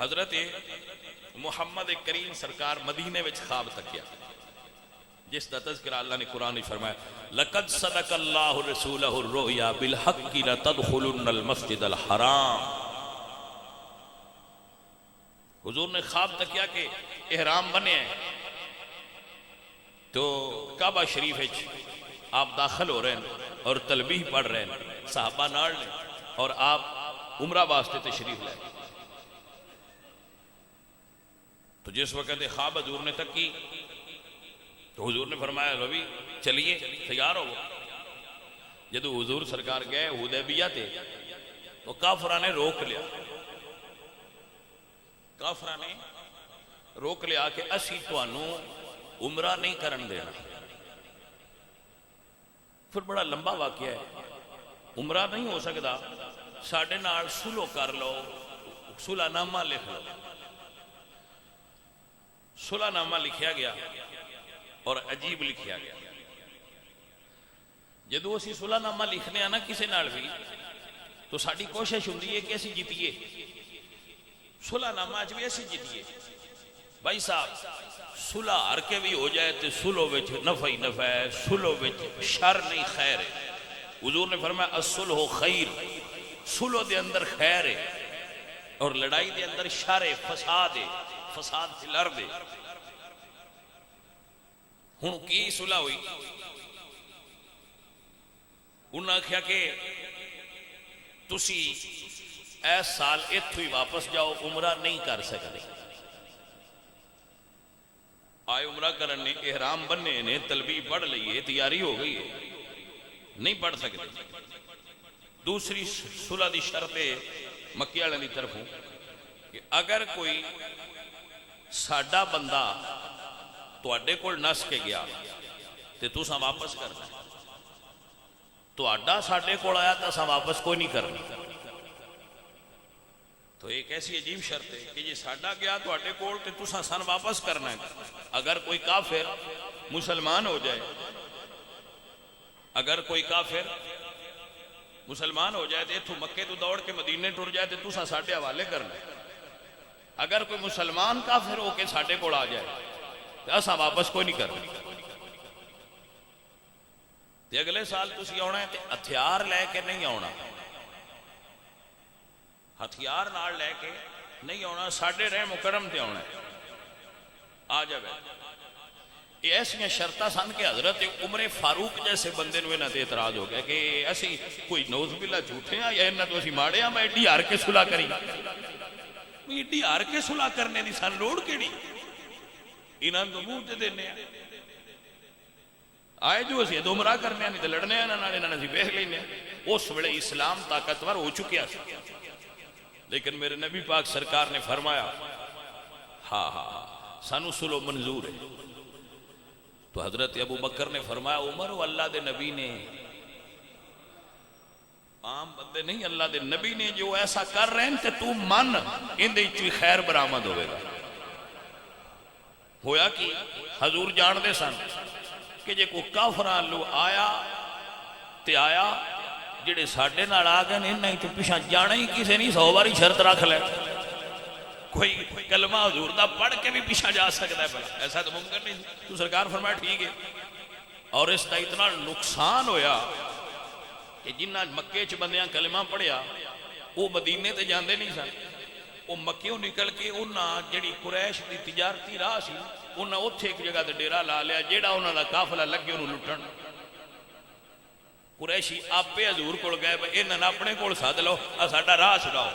حضرت محمد کریم سرکار مدینے وچ خواب تکیا جس کا تذکرہ اللہ نے قرآن میں فرمایا لقد صدق اللہ رسولہ الرؤیا بالحق لتدخلن المسجد الحرام. حضور نے خواب تکیا کہ احرام بنے ہیں تو کعبہ شریف آپ داخل ہو رہے ہیں اور تلبیہ پڑھ رہے ہیں صحابہ نال نے اور آپ عمرہ واسطے تشریف لائے. تو جس وقت خواب حضور نے تک کی تو حضور نے فرمایا روی چلیے تیار ہو. جدو حضور سرکار گئے حدیبیہ تے تو کافرہ نے روک لیا. کافرہ نے روک لیا کہ اسی توانوں عمرہ نہیں کرن دینا. پھر بڑا لمبا واقعہ ہے. عمرہ نہیں ہو سکتا ساڈے نال سلو کر لو صلح نامہ لکھ لو. صلح نامہ لکھیا گیا اور عجیب لکھیا گیا. جدو اسی صلح نامہ لکھنے آنا کسی نال بھی تو ساری کوشش ہوندی ہے کہ اسی جیتیے. صلح نامہ اچ بھی اسی جیتیے. بھائی صاحب صلح ہر کے بھی ہو جائے تو صلح وچ نفع ہی نفع ہے, صلح وچ شر نہیں خیر ہے. حضور نے فرمایا الصلح خیر, صلح دے اندر خیر ہے اور لڑائی دے اندر شر ہے, فساد ہے, فساد فی الارض ہے. ہن کی صلح ہوئی؟ انہاں کہا کہ تسی ایس سال اتھو ہی واپس جاؤ, عمرہ نہیں کر سکتے. آئے عمرہ کرنے احرام بننے نے تلبیہ پڑھ لئیے تیاری ہو گئی ہے, نہیں پڑھ سکتے. دوسری صلح دی شرط مکی والے دی طرفوں کہ اگر کوئی ساڈا بندہ تواڈے کول نس کے گیا تے تساں واپس کرنا, تواڈا ساڈے کول آیا تو اساں واپس کوئی نہیں کرنا. تو ایک ایسی عجیب شرط ہے کہ جی ساڈا گیا تواڈے کول تے تساں سن واپس کرنا ہے. اگر کوئی کافر مسلمان ہو جائے, اگر کوئی کافر مسلمان ہو جائے تو اتھوں مکے تو دوڑ کے مدینے ٹر جائے تو تساں ساڈے حوالے کرنا. اگر کوئی مسلمان کافر ہو کے ساڈے کول آ جائے تو اساں واپس کوئی نہیں کرنا. تے اگلے سال تسی آنا ہے تے ہتھیار لے کے نہیں آنا, ہتھیار نال لے کے نہیں آنا, ساڈے رہ مکرم تے آنا ہے. آ جائے یہ ایسی شرطیں سن کہ حضرت عمر فاروق جیسے بندے نو انہاں تے اعتراض ہو گیا کہ اسی کوئی نوز باللہ جھوٹے ہیں یا انہاں تو اسی ماڑے ہیں, میں ایڈی ہار کے صلح کری, ایڈی ہار کے صلح کرنے دی سن لوڑ کیڑی, انہاں تو منہ تے دینے ہیں. آئے جو اسی عمرہ کرنے نہیں تے لڑنے ہیں انہاں نے ویکھ لینے. اس ویلے اسلام طاقتور ہو چکیا سی, لیکن میرے نبی پاک سرکار نے فرمایا ہاں ہاں سانو صلح منظور ہے. تو حضرت ابو بکر نے فرمایا عمر وہ اللہ دے نبی نے, عام بندے نہیں, اللہ دے نبی نے جو ایسا کر رہے ہیں کہ تو من ان دے چوی خیر برآمد ہوئے گا. ہویا کہ حضور جان دے سن کہ جے کو کافران لو آیا تے آیا, جڑے ساڈے نال آ گئے انہاں تو پیچھے جانا ہی کسے نہیں, 100 باری شرط رکھ لے کوئی کلمہ حضور دا پڑھ کے بھی پیچھے جا سکتا ہے. بھلا ایسا تو ممکن نہیں. تو سرکار فرمایا ٹھیک ہے. اور اس کا اتنا نقصان ہویا کہ جنہ مکے چ بندیاں کلمہ پڑھیا وہ مدینے تے جاندے نہیں سن, وہ مکیوں نکل کے انہاں جڑی قریش دی تجارتی راہ سی انہاں اوتھے ایک جگہ تے ڈیرا لا لیا, جیڑا انہاں دا قافلہ لگے انہوں لٹن. قریشی آپے حضور کول گئے انہاں اپنے کول سد لو, ساڈا راہ چھڈاؤ.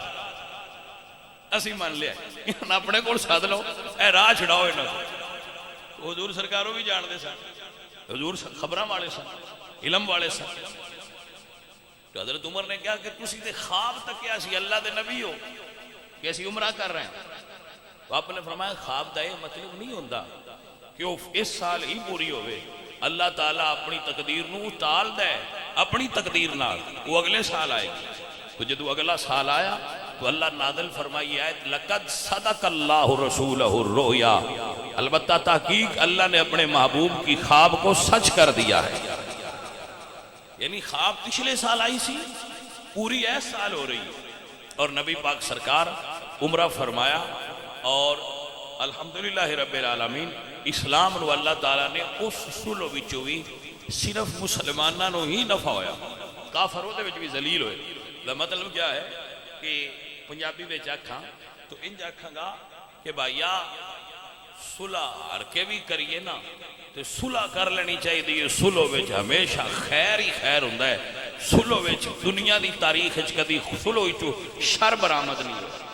اسی مان لیا انہاں اپنے کول سد لو, اے راہ چھڈاؤ انہاں. حضور سرکاروں بھی جان دے سن, حضور خبراں والے سن, علم والے سن. تو حضرت عمر نے کہا کہ تسی تے خواب تکیا سی اللہ دے نبی ہو کہ اسی عمرہ کر رہے ہیں. تو آپ نے فرمایا خواب دا یہ مطلب نہیں ہوندا کہ وہ اس سال ہی پوری ہوئے. اللہ تعالیٰ اپنی تقدیر نو ٹال دے اپنی تقدیر نال, وہ اگلے سال آئے گی. تو جدو اگلا سال آیا تو اللہ نازل فرمائی آیت لقد صدق اللہ رسولہ الرؤیا, البتہ تحقیق اللہ نے اپنے محبوب کی خواب کو سچ کر دیا ہے. یعنی خواب پچھلے سال آئی سی, پوری ایس سال ہو رہی ہے. اور نبی پاک سرکار عمرہ فرمایا، اور الحمدللہ رب العالمین اسلام نو اللہ تعالیٰ نے اس صلح وچوں بھی صرف مسلمانوں نو ہی نفع ہویا، کافر وہ دے وچ بھی ذلیل ہوئے۔ دا مطلب کیا ہے کہ پنجابی وچ آکھاں تو انج آکھاں گا کہ بھائیا صلح ہر کے بھی کریے نا تو صلح کر لینی چاہیے، صلح وچ ہمیشہ خیر ہی خیر ہوندا ہے، صلح وچ دنیا دی تاریخ وچ کدی صلح وچوں شر برآمد نہیں ہوئی۔